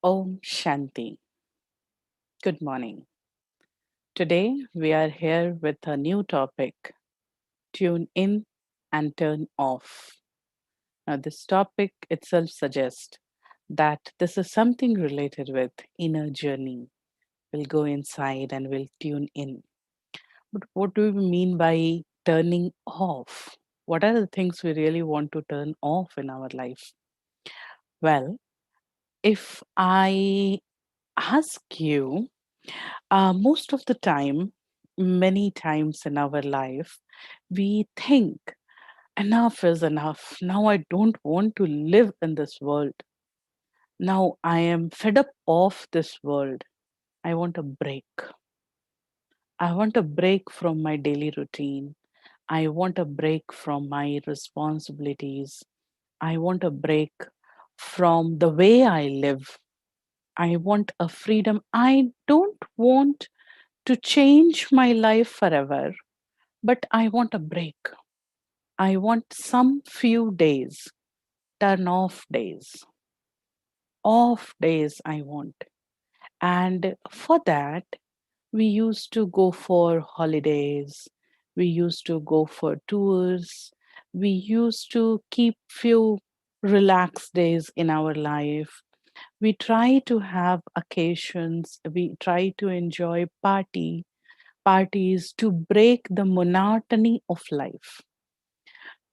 Om Shanti. Good morning. Today we are here with a new topic, tune in and turn off. Now, this topic itself suggests that this is something related with inner journey. We'll go inside and we'll tune in. But what do we mean by turning off? What are the things we really want to turn off in our life? Well, if I ask you, most of the time, many times in our life, we think enough is enough. Now I don't want to live in this world. Now I am fed up of this world. I want a break. I want a break from my daily routine. I want a break from my responsibilities. I want a break from the way I live. I want a freedom. I don't want to change my life forever, but I want a break. I want some few days, turn off days I want. And for that, we used to go for holidays, we used to go for tours, we used to keep few relaxed days in our life. We try to have occasions, we try to enjoy parties to break the monotony of life,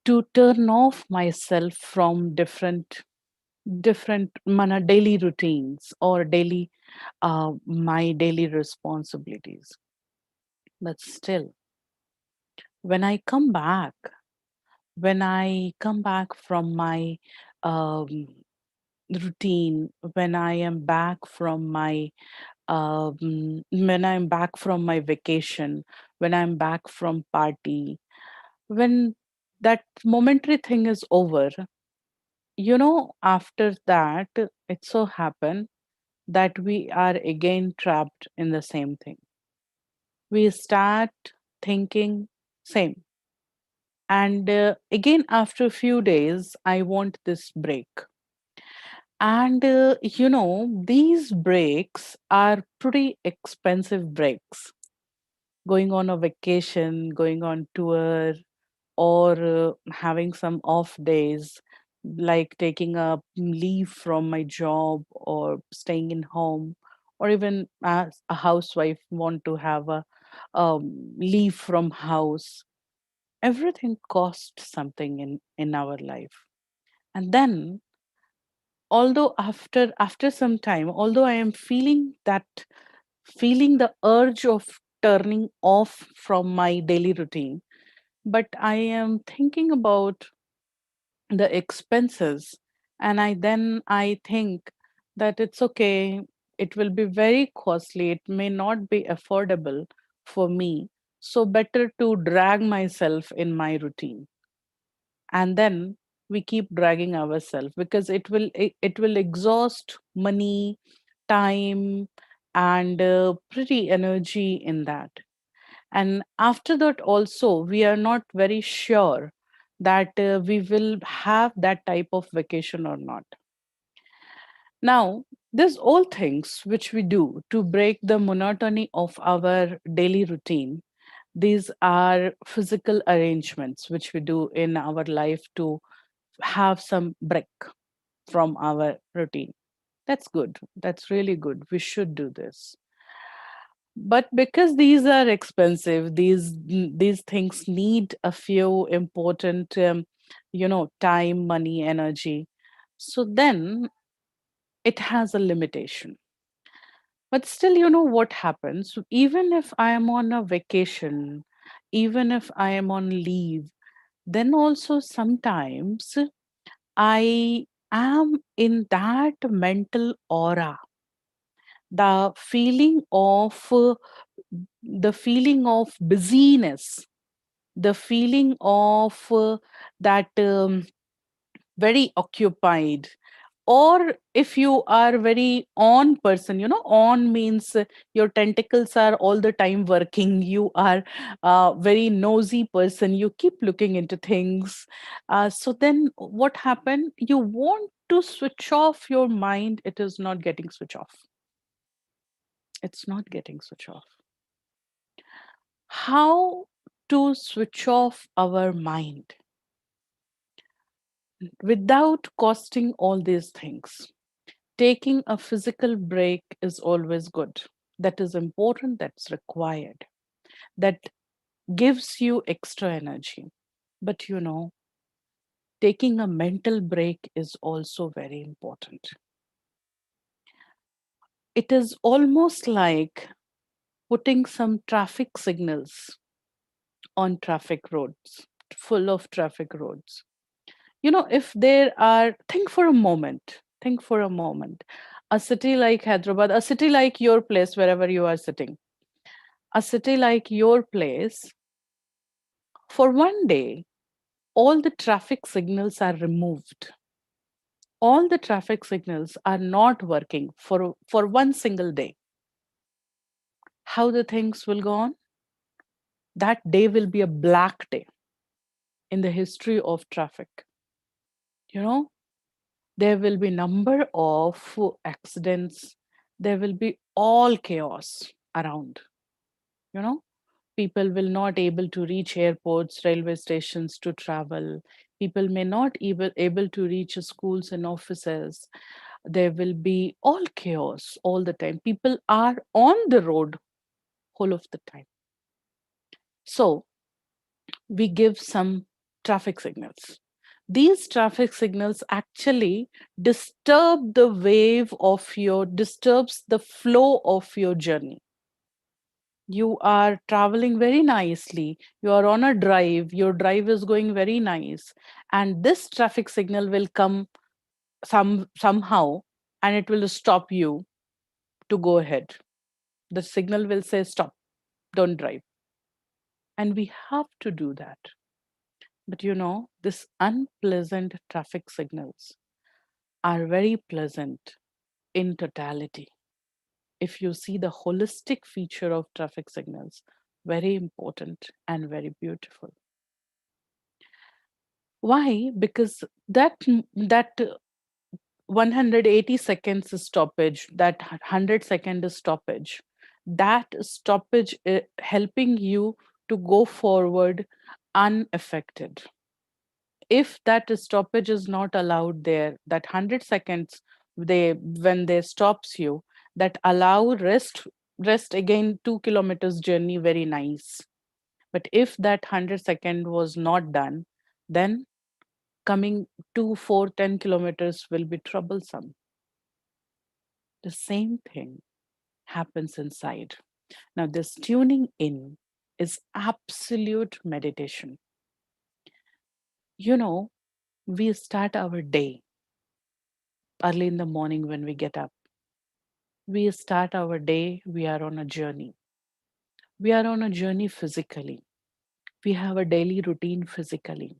to turn off myself from different daily routines or daily my daily responsibilities. But still, when I come back, when I come back from my um, routine, when I am back from my when I'm back from my vacation, when I'm back from party, when that momentary thing is over, after that, it so happened that we are again trapped in the same thing. We start thinking same. And again, after a few days, I want this break. And these breaks are pretty expensive breaks. Going on a vacation, going on tour, or having some off days, like taking a leave from my job or staying in home, or even as a housewife want to have a leave from house. Everything costs something in our life. And then, although after some time, although I am feeling the urge of turning off from my daily routine, but I am thinking about the expenses, and I think that it's okay, it will be very costly, it may not be affordable for me, so better to drag myself in my routine. And then we keep dragging ourselves because it will exhaust money, time, and pretty energy in that. And after that also, we are not very sure that we will have that type of vacation or not. Now, these all things which we do to break the monotony of our daily routine, these are physical arrangements which we do in our life to have some break from our routine. That's good. That's really good. We should do this. But because these are expensive, these things need a few important time, money, energy. So then it has a limitation. But still, what happens even if I am on a vacation, even if I am on leave, then also sometimes I am in that mental aura, the feeling of busyness, the feeling of that very occupied. Or if you are very on person, on means your tentacles are all the time working, you are a very nosy person, you keep looking into things. So then what happened, you won't to switch off your mind, it is not getting switch off. It's not getting switch off. How to switch off our mind without costing all these things? Taking a physical break is always good. That is important, that's required. That gives you extra energy. But taking a mental break is also very important. It is almost like putting some traffic signals on traffic roads, full of traffic roads. If there are, think for a moment, a city like Hyderabad, a city like your place, wherever you are sitting, a city like your place, for one day, all the traffic signals are removed. All the traffic signals are not working for one single day. How the things will go on? That day will be a black day in the history of traffic. You know, there will be number of accidents. There will be all chaos around. You know, people will not able to reach airports, railway stations to travel. People may not even able to reach schools and offices. There will be all chaos all the time. People are on the road whole of the time. So we give some traffic signals. These traffic signals actually disturbs the flow of your journey. You are traveling very nicely, you are on a drive, your drive is going very nice, and this traffic signal will come somehow, and it will stop you to go ahead. The signal will say stop, don't drive, and we have to do that. But this unpleasant traffic signals are very pleasant in totality. If you see the holistic feature of traffic signals, very important and very beautiful. Why? Because that 180 seconds stoppage, that 100-second stoppage, that stoppage helping you to go forward unaffected. If that stoppage is not allowed there, that 100 seconds, when they stops you, that allow rest again, 2 kilometers journey, very nice. But if that 100-second was not done, then coming 2, 4, 10 kilometers will be troublesome. The same thing happens inside. Now, this tuning in is absolute meditation. You know, we start our day early in the morning when we get up. We start our day, we are on a journey. We are on a journey physically. We have a daily routine physically.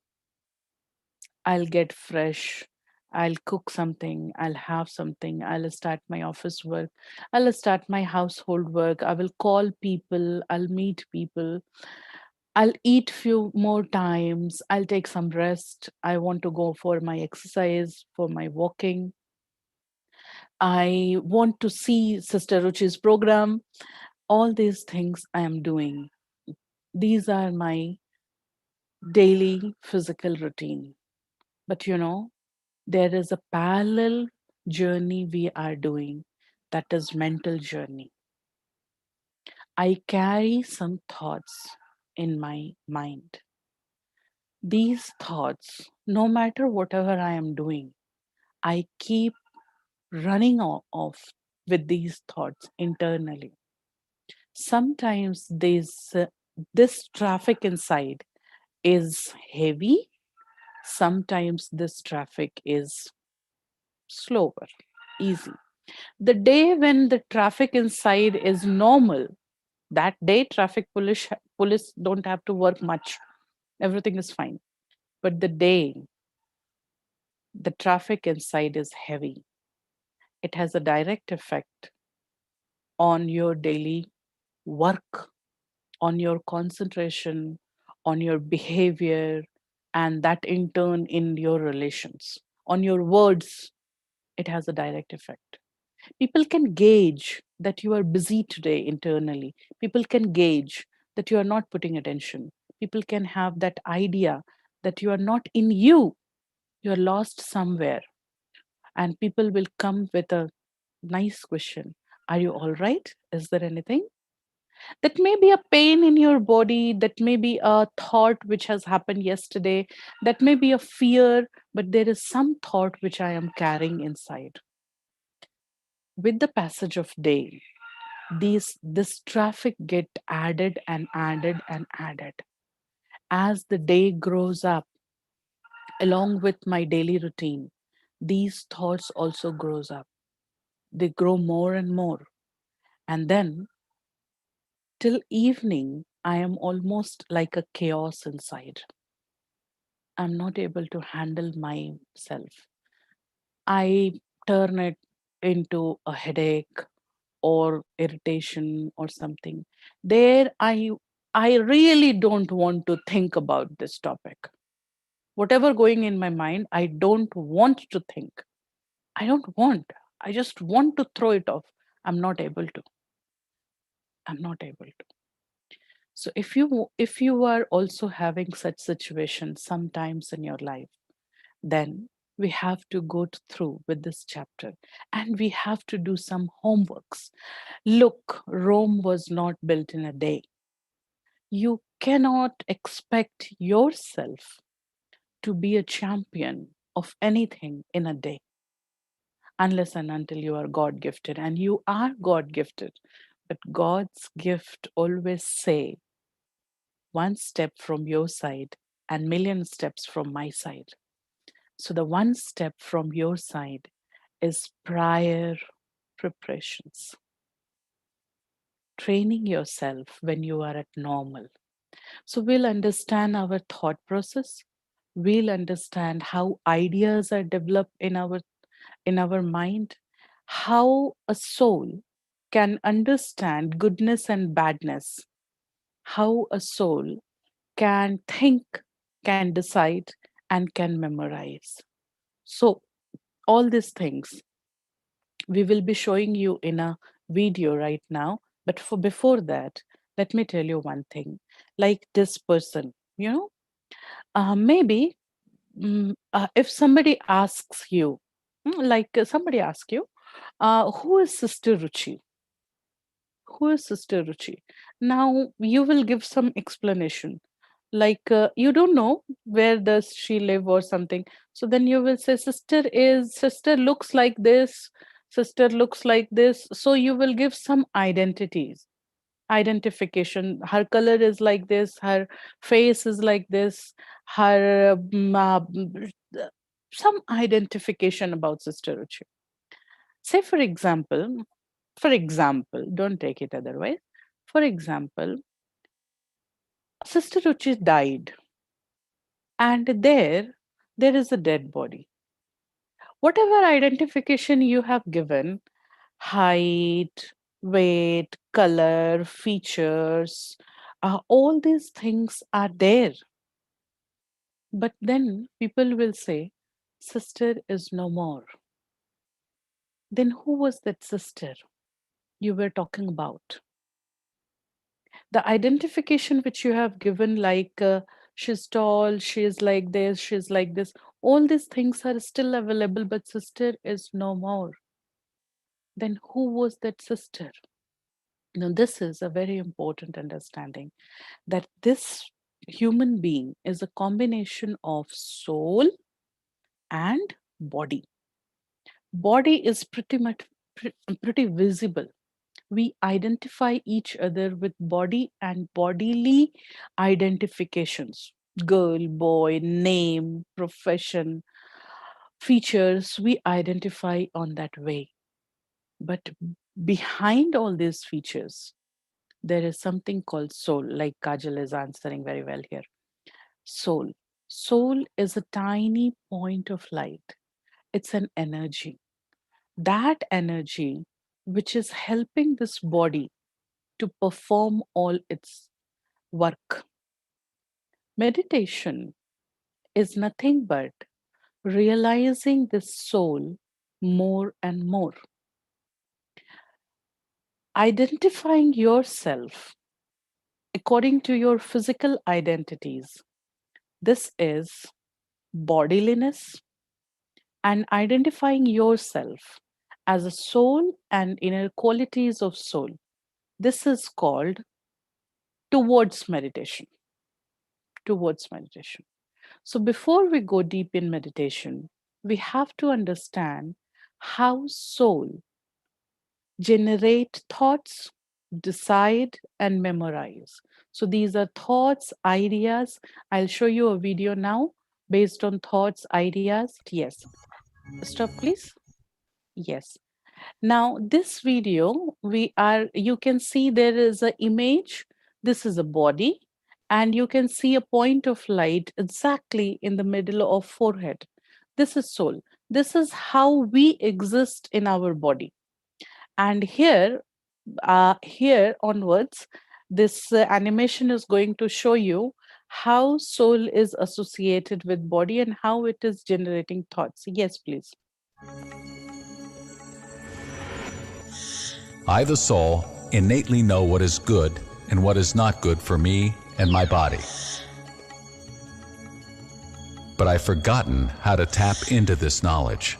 I'll get fresh. I'll cook something. I'll have something. I'll start my office work. I'll start my household work. I will call people. I'll meet people. I'll eat few more times. I'll take some rest. I want to go for my exercise, for my walking. I want to see Sister Ruchi's program. All these things I am doing. These are my daily physical routine. But there is a parallel journey we are doing, that is mental journey. I carry some thoughts in my mind. These thoughts, no matter whatever I am doing, I keep running off with these thoughts internally. Sometimes this traffic inside is heavy, sometimes this traffic is slower, easy. The day when the traffic inside is normal, that day traffic police don't have to work much. Everything is fine. But the day the traffic inside is heavy, it has a direct effect on your daily work, on your concentration, on your behavior, and that in turn in your relations, on your words. it has a direct effect. People can gauge that you are busy today internally. People can gauge that you are not putting attention. People can have that idea that you are not in you, you're lost somewhere. And people will come with a nice question. Are you all right? Is there anything? That may be a pain in your body, that may be a thought which has happened yesterday, that may be a fear, but there is some thought which I am carrying inside. With the passage of day, this traffic get added and added and added. As the day grows up, along with my daily routine, these thoughts also grows up. They grow more and more. And then till evening, I am almost like a chaos inside. I'm not able to handle myself. I turn it into a headache or irritation or something. There I really don't want to think about this topic. Whatever going in my mind, I don't want to think. I don't want. I just want to throw it off. I'm not able to. I'm not able to. So if you are also having such situations sometimes in your life, then we have to go through with this chapter and we have to do some homeworks. Look, Rome was not built in a day. You cannot expect yourself to be a champion of anything in a day unless and until you are God gifted, and you are God gifted. But God's gift always say one step from your side and million steps from my side. So the one step from your side is prior preparations, training yourself when you are at normal. So we'll understand our thought process. We'll understand how ideas are developed in our mind, how a soul can understand goodness and badness, how a soul can think, can decide, and can memorize. So all these things we will be showing you in a video right now. But for before that, let me tell you one thing. Like this person, maybe if somebody asks you, somebody asks you, who is Sister Ruchi? Who is Sister Ruchi? Now you will give some explanation. Like you don't know where does she live or something. So then you will say, sister looks like this, sister looks like this. So you will give some identification. Her color is like this, her face is like this, her some identification about Sister Ruchi. Say for example, don't take it otherwise. For example, Sister Ruchi died, and there is a dead body. Whatever identification you have given, height, weight, color, features, all these things are there. But then people will say, Sister is no more. Then who was that sister you were talking about? The identification which you have given, like she's tall, she's like this, she's like this, all these things are still available, but sister is no more. Then who was that sister? Now, this is a very important understanding that this human being is a combination of soul and body. Body is pretty visible. We identify each other with body and bodily identifications: girl, boy, name, profession, features. We identify on that way. But behind all these features, there is something called soul, like Kajal is answering very well here. Soul. Soul is a tiny point of light, it's an energy. That energy which is helping this body to perform all its work. Meditation is nothing but realizing this soul more and more. Identifying yourself according to your physical identities. This is bodyliness, and identifying yourself as a soul and inner qualities of soul. This is called towards meditation. Towards meditation. So, before we go deep in meditation, we have to understand how soul generate thoughts, decide, and memorize. So, these are thoughts, ideas. I'll show you a video now based on thoughts, ideas. Yes. Stop, please. Yes. Now, this video, you can see there is an image. This is a body, and you can see a point of light exactly in the middle of forehead. This is soul. This is how we exist in our body. And here onwards, this animation is going to show you how soul is associated with body and how it is generating thoughts. Yes, please. I, the soul, innately know what is good and what is not good for me and my body. But I've forgotten how to tap into this knowledge.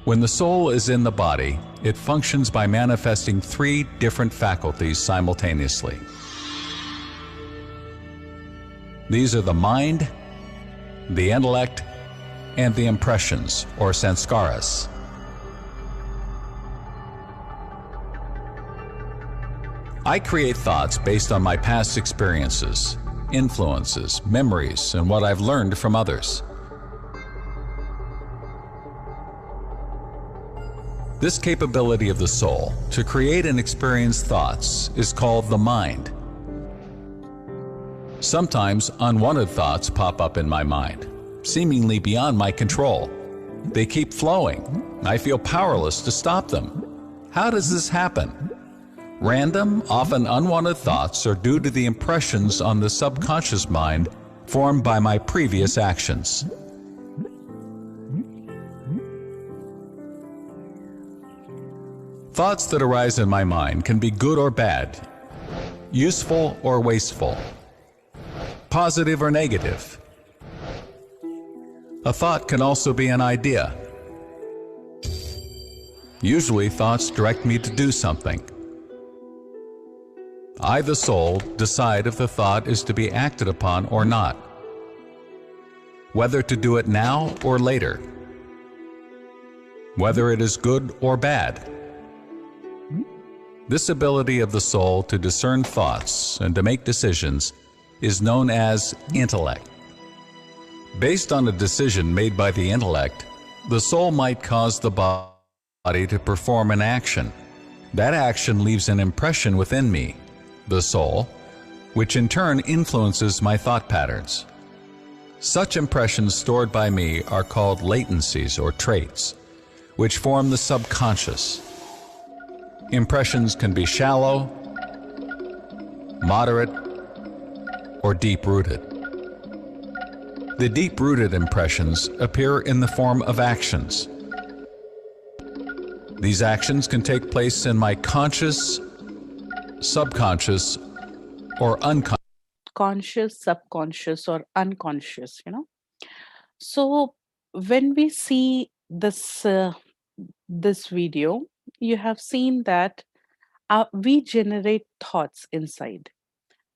When the soul is in the body, it functions by manifesting three different faculties simultaneously. These are the mind, the intellect, and the impressions, or sanskaras. I create thoughts based on my past experiences, influences, memories, and what I've learned from others. This capability of the soul to create and experience thoughts is called the mind. Sometimes unwanted thoughts pop up in my mind, seemingly beyond my control. They keep flowing. I feel powerless to stop them. How does this happen? Random, often unwanted thoughts are due to the impressions on the subconscious mind formed by my previous actions. Thoughts that arise in my mind can be good or bad, useful or wasteful, positive or negative. A thought can also be an idea. Usually, thoughts direct me to do something. I, the soul, decide if the thought is to be acted upon or not, whether to do it now or later, whether it is good or bad. This ability of the soul to discern thoughts and to make decisions is known as intellect. Based on a decision made by the intellect, the soul might cause the body to perform an action. That action leaves an impression within me, the soul, which in turn influences my thought patterns. Such impressions stored by me are called latencies or traits, which form the subconscious. Impressions can be shallow, moderate, or deep-rooted. The deep-rooted impressions appear in the form of actions. These actions can take place in my conscious, subconscious, or unconscious. Conscious, subconscious, or unconscious. So when we see this video, you have seen that we generate thoughts inside.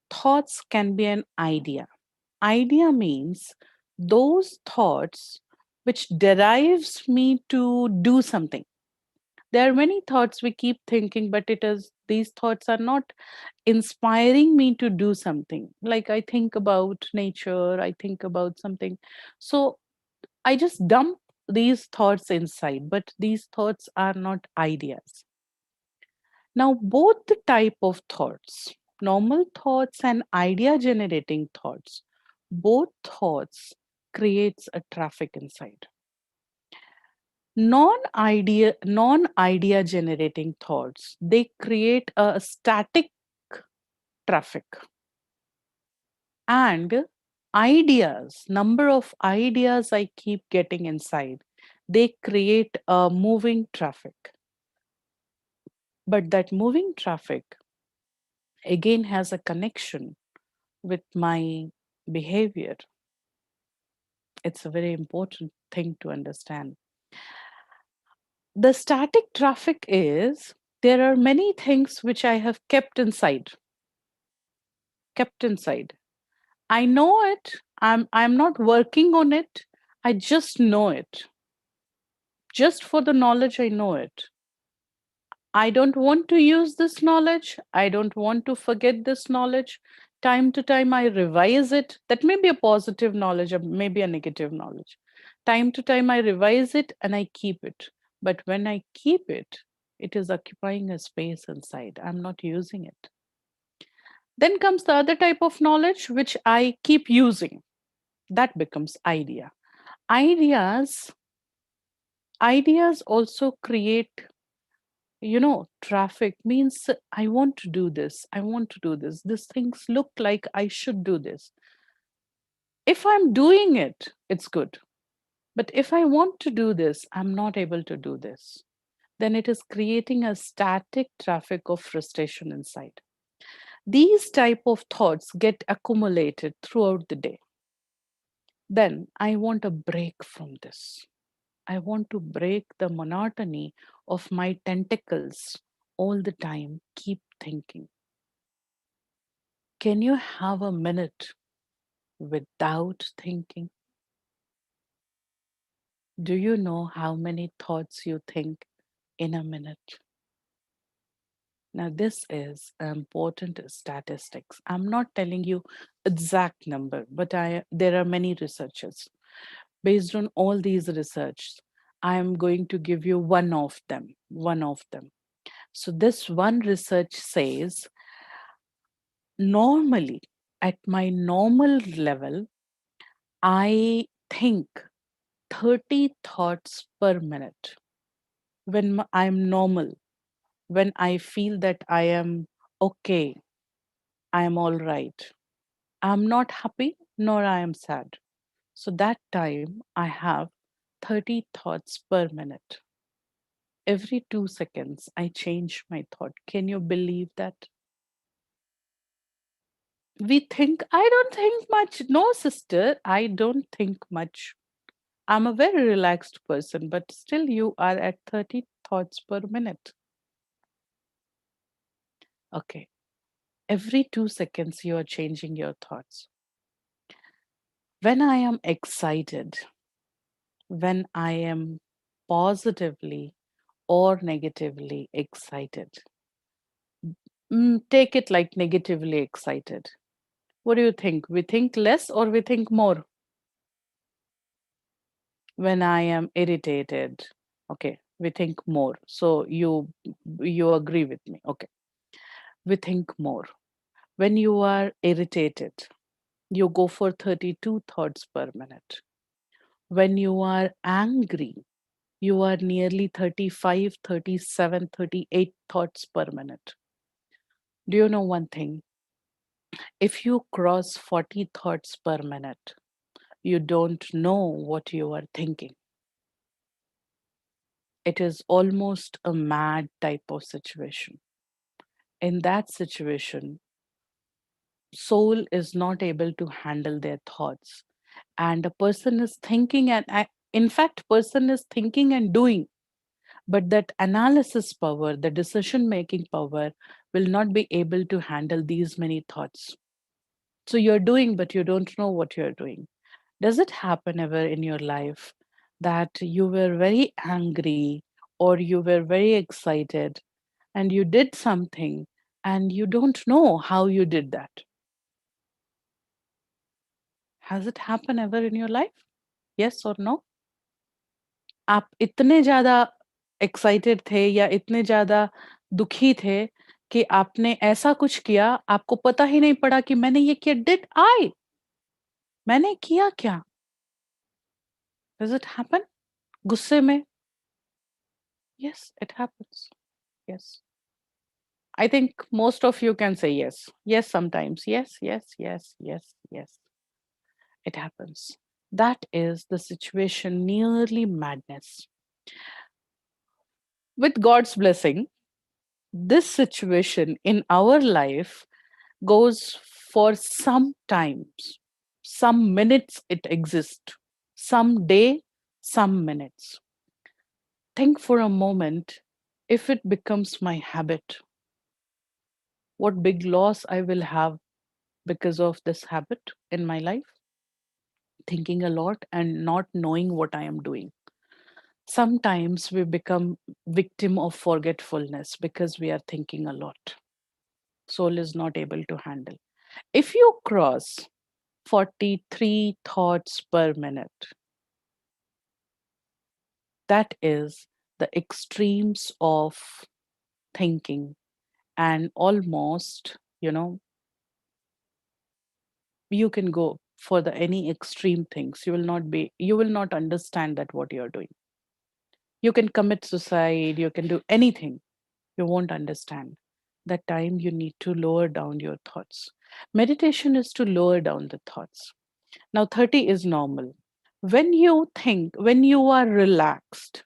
Thoughts can be an idea. Idea means those thoughts which derives me to do something. There are many thoughts we keep thinking, but these thoughts are not inspiring me to do something. Like I think about nature, I think about something. So I just dump these thoughts inside, but these thoughts are not ideas. Now, both the type of thoughts, normal thoughts and idea generating thoughts, both thoughts creates a traffic inside. Non-idea generating thoughts, they create a static traffic. And number of ideas I keep getting inside, they create a moving traffic. But that moving traffic again has a connection with my behavior. It's a very important thing to understand. The static traffic is, there are many things which I have kept inside. I know it. I'm not working on it. I just know it. Just for the knowledge, I know it. I don't want to use this knowledge. I don't want to forget this knowledge. Time to time, I revise it. That may be a positive knowledge or maybe a negative knowledge. Time to time, I revise it and I keep it. But when I keep it, it is occupying a space inside. I'm not using it. Then comes the other type of knowledge which I keep using. That becomes idea. Ideas, ideas also create, traffic. Means I want to do this, I want to do this, these things look like I should do this. If I'm doing it, it's good. But if I want to do this, I'm not able to do this, then it is creating a static traffic of frustration inside. These type of thoughts get accumulated throughout the day. Then I want a break from this. I want to break the monotony of my tentacles all the time. Keep thinking. Can you have a minute without thinking? Do you know how many thoughts you think in a minute? Now, this is important statistics. I'm not telling you exact number, but there are many researchers. Based on all these research, I am going to give you one of them. One of them. So this one research says, normally, at my normal level, I think 30 thoughts per minute. When I'm normal, when I feel that I am okay, I am all right. I'm not happy, nor I am sad. So that time I have 30 thoughts per minute. Every 2 seconds, I change my thought. Can you believe that? We think, I don't think much. No, sister, I don't think much. I'm a very relaxed person, but still, you are at 30 thoughts per minute. Okay. Every 2 seconds, you are changing your thoughts. When I am excited, when I am positively or negatively excited, take it like negatively excited. What do you think? We think less or we think more? When I am irritated, okay, we think more. So you agree with me. Okay. We think more. When you are irritated, you go for 32 thoughts per minute. When you are angry, you are nearly 35, 37, 38 thoughts per minute. Do you know one thing? If you cross 40 thoughts per minute, you don't know what you are thinking. It is almost a mad type of situation. In that situation, soul is not able to handle their thoughts, and a person is thinking in fact person is thinking and doing, but that analysis power, the decision making power, will not be able to handle these many thoughts. So you're doing, but you don't know what you're doing. Does it happen ever in your life that you were very angry or you were very excited and you did something and you don't know how you did that? Has it happened ever in your life? Yes or no? आप इतने ज़्यादा excited थे या इतने ज़्यादा दुखी थे कि आपने ऐसा कुछ किया, आपको पता ही नहीं पड़ा कि मैंने ये किया, डिड आई? मैंने किया क्या? Does it happen? गुस्से में? Yes, it happens. Yes. I think most of you can say yes. Yes, sometimes. Yes, yes, yes, yes, yes. It happens. That is the situation, nearly madness. With God's blessing, this situation in our life goes for some times, some minutes it exists, some day, some minutes. Think for a moment, if it becomes my habit, what big loss I will have because of this habit in my life, thinking a lot and not knowing what I am doing. Sometimes we become victim of forgetfulness because we are thinking a lot. Soul is not able to handle. If you cross 43 thoughts per minute, that is the extremes of thinking, and almost, you can go for the any extreme things. You will not understand that what you're doing. You can commit suicide, you can do anything. You won't understand. That time you need to lower down your thoughts. Meditation is to lower down the thoughts. Now 30 is normal. When you think, when you are relaxed,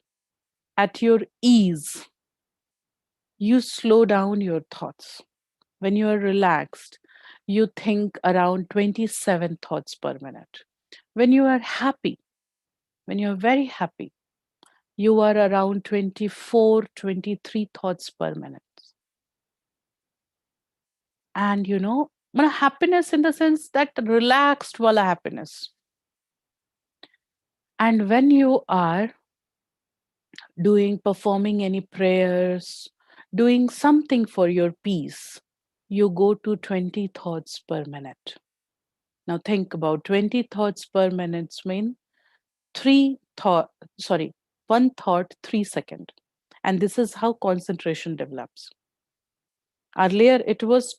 at your ease, you slow down your thoughts. When you are relaxed, you think around 27 thoughts per minute. When you are happy, when you're very happy, you are around 24, 23 thoughts per minute. And happiness in the sense that relaxed wala happiness. And when you are performing any prayers, doing something for your peace, you go to 20 thoughts per minute. Now think about 20 thoughts per minute mean three thought, sorry, one thought, 3 seconds. And this is how concentration develops. Earlier, it was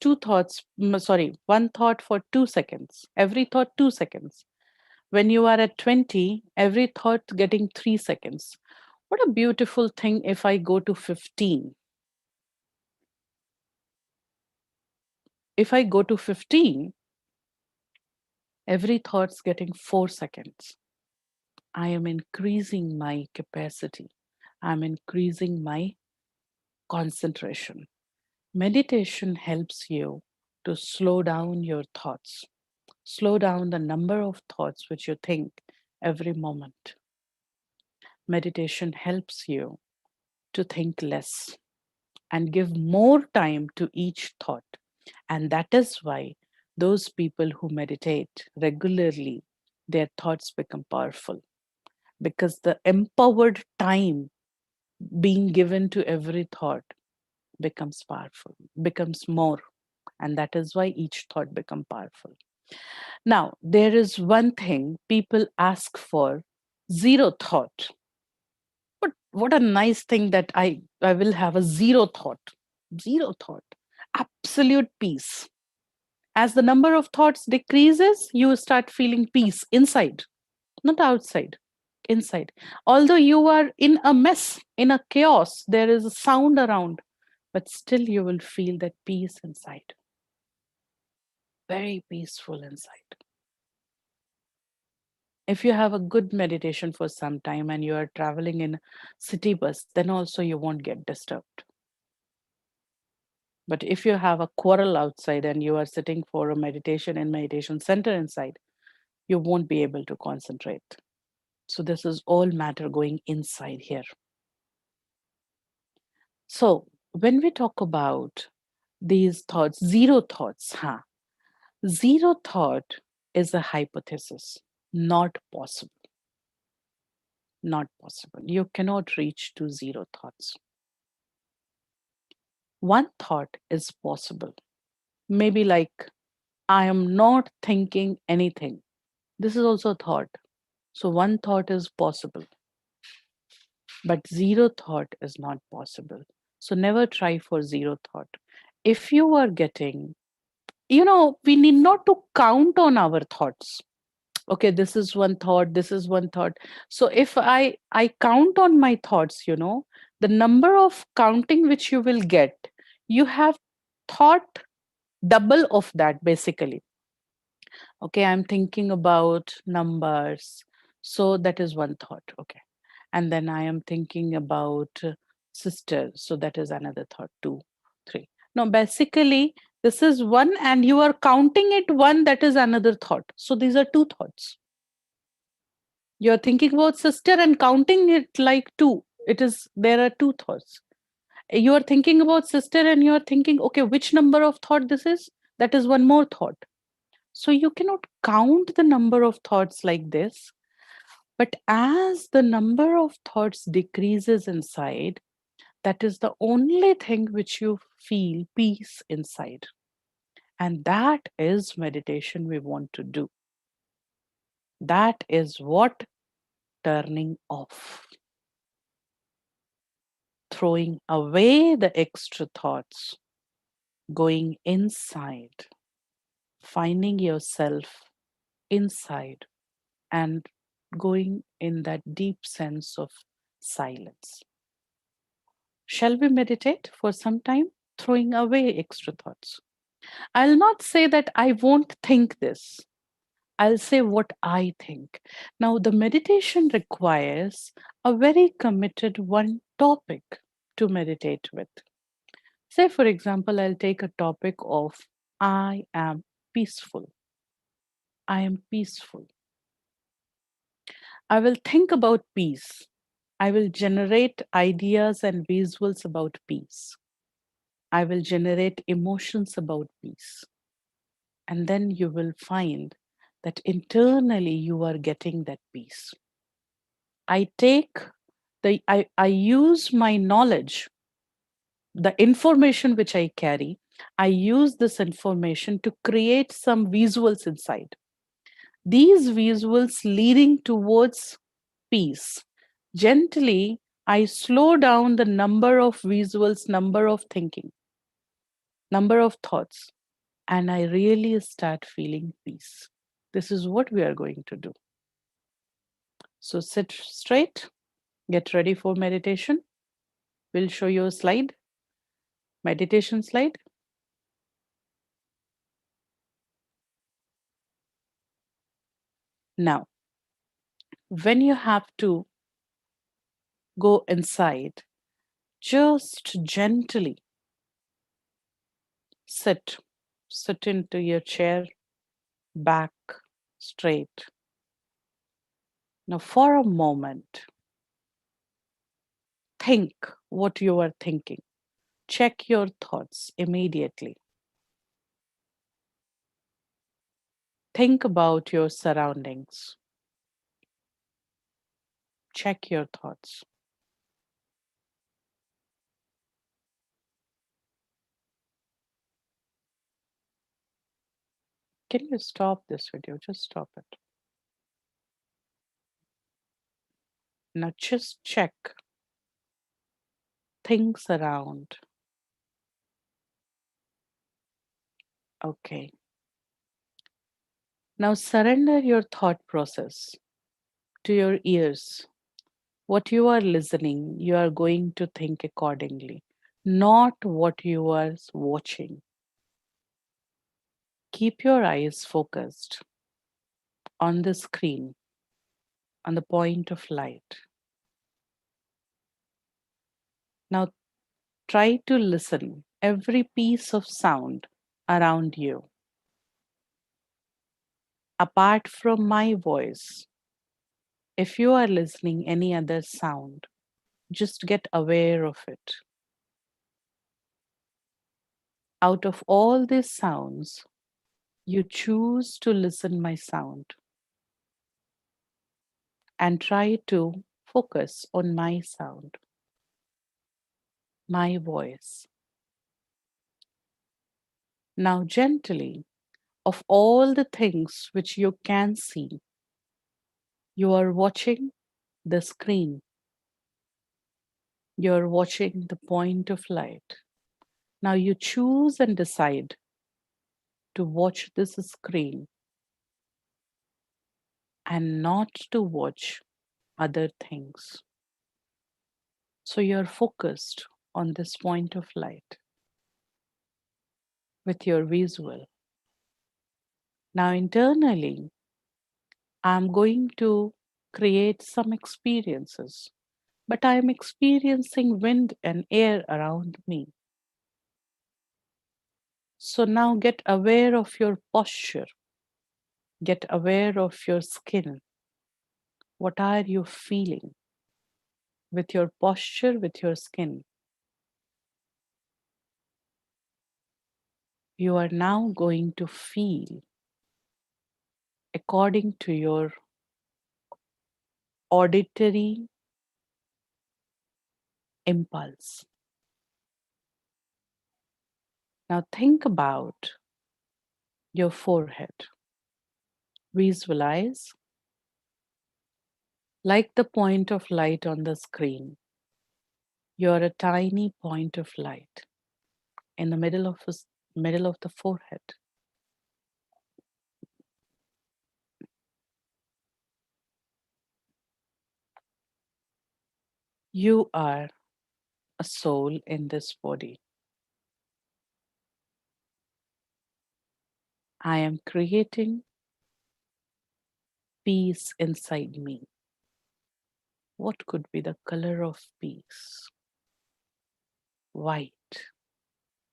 one thought for 2 seconds. Every thought, 2 seconds. When you are at 20, every thought getting 3 seconds. What a beautiful thing if I go to 15. If I go to 15, every thought's getting 4 seconds. I am increasing my capacity. I'm increasing my concentration. Meditation helps you to slow down your thoughts, slow down the number of thoughts which you think every moment. Meditation helps you to think less and give more time to each thought. And that is why those people who meditate regularly, their thoughts become powerful because the empowered time being given to every thought becomes powerful, becomes more. And that is why each thought become powerful. Now, there is one thing people ask for: zero thought. But what a nice thing that I will have a zero thought. Zero thought. Absolute peace. As the number of thoughts decreases, you start feeling peace inside, not outside, inside. Although you are in a mess, in a chaos, there is a sound around, but still you will feel that peace inside. Very peaceful inside. If you have a good meditation for some time and you are traveling in city bus, then also you won't get disturbed. But if you have a quarrel outside and you are sitting for a meditation in meditation center inside, you won't be able to concentrate. So this is all matter going inside here. So when we talk about these thoughts, zero thoughts, zero thought is a hypothesis, not possible. Not possible. You cannot reach to zero thoughts. One thought is possible. Maybe like, I am not thinking anything. This is also a thought. So one thought is possible, but zero thought is not possible. So never try for zero thought. If you are getting, we need not to count on our thoughts. Okay, this is one thought, this is one thought. So if I count on my thoughts, The number of counting which you will get, you have thought double of that basically. Okay, I'm thinking about numbers. So that is one thought. Okay. And then I am thinking about sister. So that is another thought, two, three. No, basically, this is one, and you are counting it one, that is another thought. So these are two thoughts. You're thinking about sister and counting it like two. It is, there are two thoughts. You are thinking about sister and you are thinking, okay, which number of thought this is? That is one more thought. So you cannot count the number of thoughts like this. But as the number of thoughts decreases inside, that is the only thing which you feel peace inside. And that is meditation we want to do. That is what turning off, throwing away the extra thoughts, going inside, finding yourself inside, and going in that deep sense of silence. Shall we meditate for some time, throwing away extra thoughts? I'll not say that I won't think this. I'll say what I think. Now, the meditation requires a very committed one topic to meditate with. Say, for example, I'll take a topic of I am peaceful. I am peaceful. I will think about peace. I will generate ideas and visuals about peace. I will generate emotions about peace. And then you will find that internally you are getting that peace. I use my knowledge, the information which I carry, I use this information to create some visuals inside. These visuals leading towards peace. Gently, I slow down the number of visuals, number of thinking, number of thoughts, and I really start feeling peace. This is what we are going to do. So sit straight, get ready for meditation. We'll show you a slide, meditation slide. Now, when you have to go inside, just gently sit. Sit into your chair, back straight. Now, for a moment, think what you are thinking. Check your thoughts immediately. Think about your surroundings. Check your thoughts. Can you stop this video? Just stop it. Now, just check things around. Okay. Now, surrender your thought process to your ears. What you are listening, you are going to think accordingly, not what you are watching. Keep your eyes focused on the screen, on the point of light. Now, try to listen every piece of sound around you. Apart from my voice, if you are listening any other sound, just get aware of it. Out of all these sounds, you choose to listen my sound and try to focus on my sound, my voice. Now, gently, of all the things which you can see, you are watching the screen. You're watching the point of light. Now you choose and decide to watch this screen and not to watch other things. So you're focused on this point of light with your visual. Now, internally, I'm going to create some experiences, but I'm experiencing wind and air around me. So now get aware of your posture, get aware of your skin. What are you feeling with your posture, with your skin? You are now going to feel according to your auditory impulse. Now think about your forehead. Visualize like the point of light on the screen. You're a tiny point of light in the middle of the forehead. You are a soul in this body. I am creating peace inside me. What could be the color of peace? White.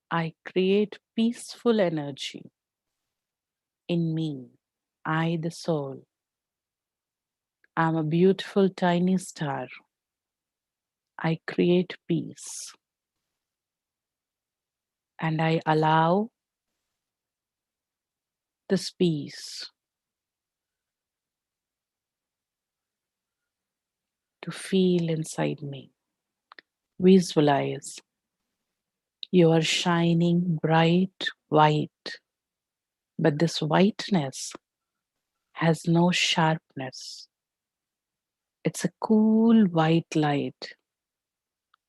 I create peaceful energy in me. I, the soul, am a beautiful tiny star. I create peace and I allow this peace to feel inside me. Visualize you are shining bright white, but this whiteness has no sharpness. It's a cool white light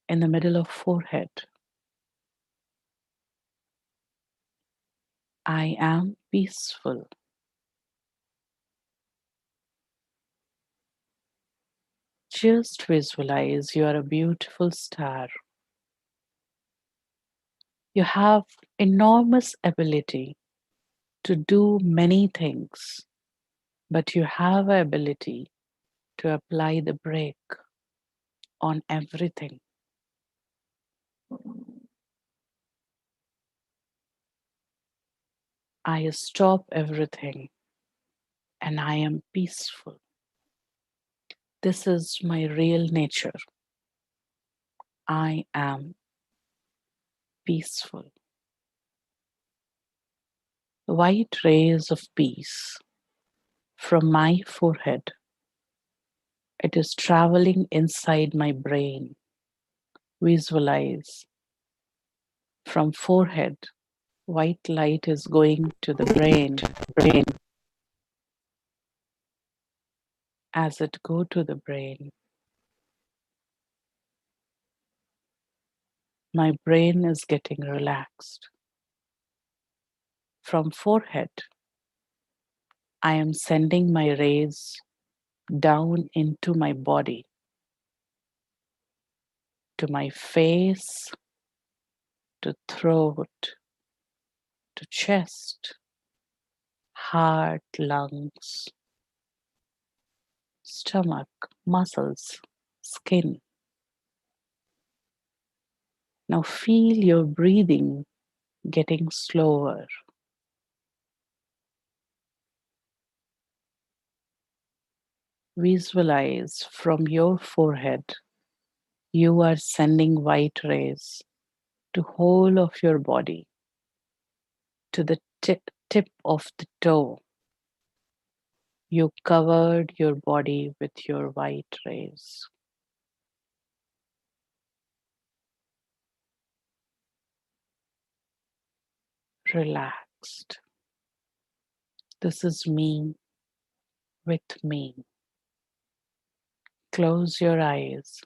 in the middle of forehead. I am peaceful. Just visualize you are a beautiful star. You have enormous ability to do many things, but you have a ability to apply the brake on everything. I stop everything and I am peaceful. This is my real nature. I am peaceful. White rays of peace from my forehead. It is traveling inside my brain. Visualize from forehead. White light is going to the brain. As it go to the brain, my brain is getting relaxed. From forehead, I am sending my rays down into my body, to my face, to throat, to chest, heart, lungs, stomach, muscles, skin. Now feel your breathing getting slower. Visualize from your forehead you are sending white rays to whole of your body, to the tip of the toe. You covered your body with your white rays. Relaxed. This is me with me. Close your eyes.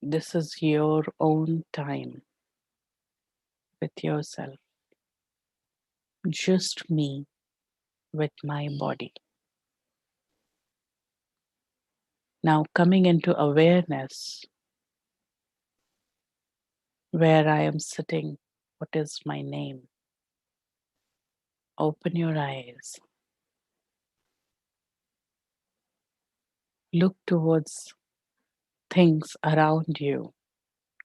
This is your own time with yourself. Just me with my body. Now coming into awareness where I am sitting. What is my name? Open your eyes. Look towards things around you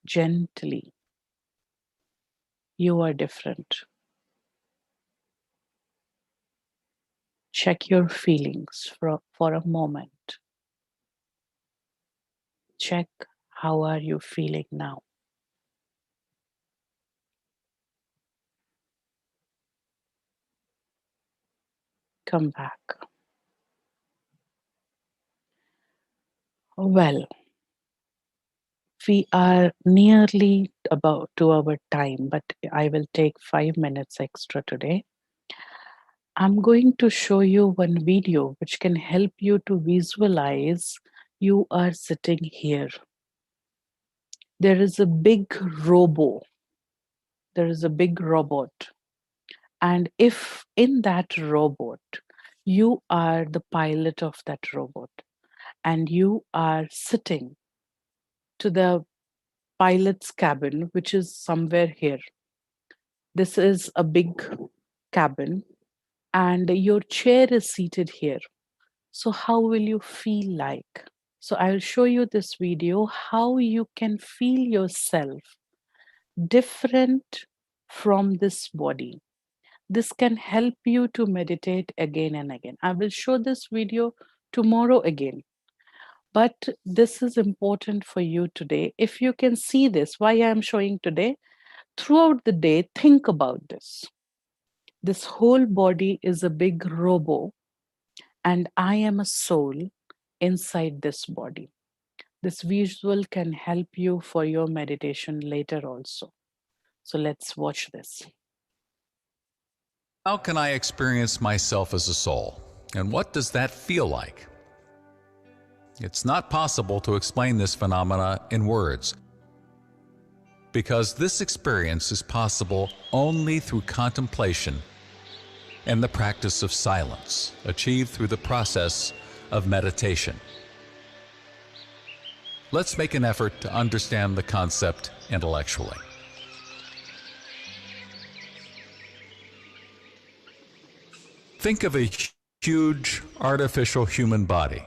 gently. You are different. Check your feelings for a moment. Check how are you feeling now. Come back. Well, we are nearly about to our time, but I will take 5 minutes extra today. I'm going to show you one video which can help you to visualize you are sitting here. There is a big there is a big robot. And if in that robot, you are the pilot of that robot and you are sitting to the pilot's cabin, which is somewhere here. This is a big cabin and your chair is seated here. So how will you feel like? So I'll show you this video how you can feel yourself different from this body. This can help you to meditate again and again. I will show this video tomorrow again. But this is important for you today. If you can see this, why I'm showing today, throughout the day, think about this. This whole body is a big robo, and I am a soul inside this body. This visual can help you for your meditation later also. So let's watch this. How can I experience myself as a soul? And what does that feel like? It's not possible to explain this phenomena in words, because this experience is possible only through contemplation and the practice of silence, achieved through the process of meditation. Let's make an effort to understand the concept intellectually. Think of a huge artificial human body.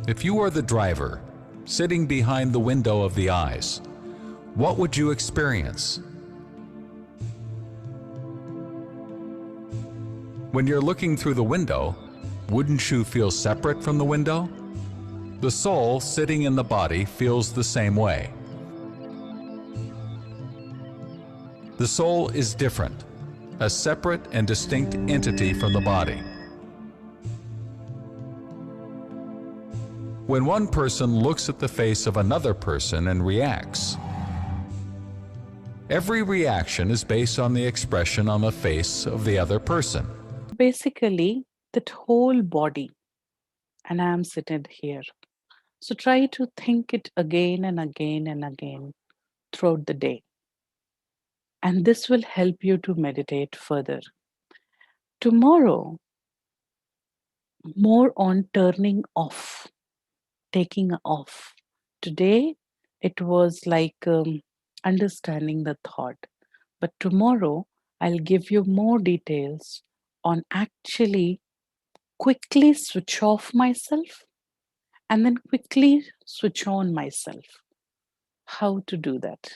If you are the driver, sitting behind the window of the eyes, what would you experience? When you're looking through the window, wouldn't you feel separate from the window? The soul sitting in the body feels the same way. The soul is different, a separate and distinct entity from the body. When one person looks at the face of another person and reacts, every reaction is based on the expression on the face of the other person. Basically, that whole body, and I am seated here. So try to think it again and again and again throughout the day. And this will help you to meditate further. Tomorrow, more on turning off, taking off. Today, it was like understanding the thought. But tomorrow, I'll give you more details on actually quickly switch off myself and then quickly switch on myself. How to do that?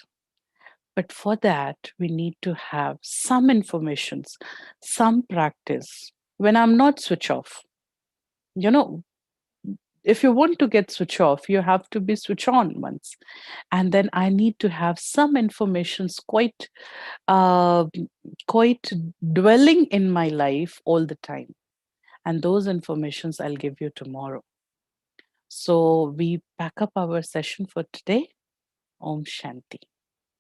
But for that, we need to have some informations, some practice. When I'm not switch off, you know, if you want to get switch off, you have to be switch on once. And then I need to have some informations uh, quite dwelling in my life all the time. And those informations I'll give you tomorrow. So we pack up our session for today. Om Shanti.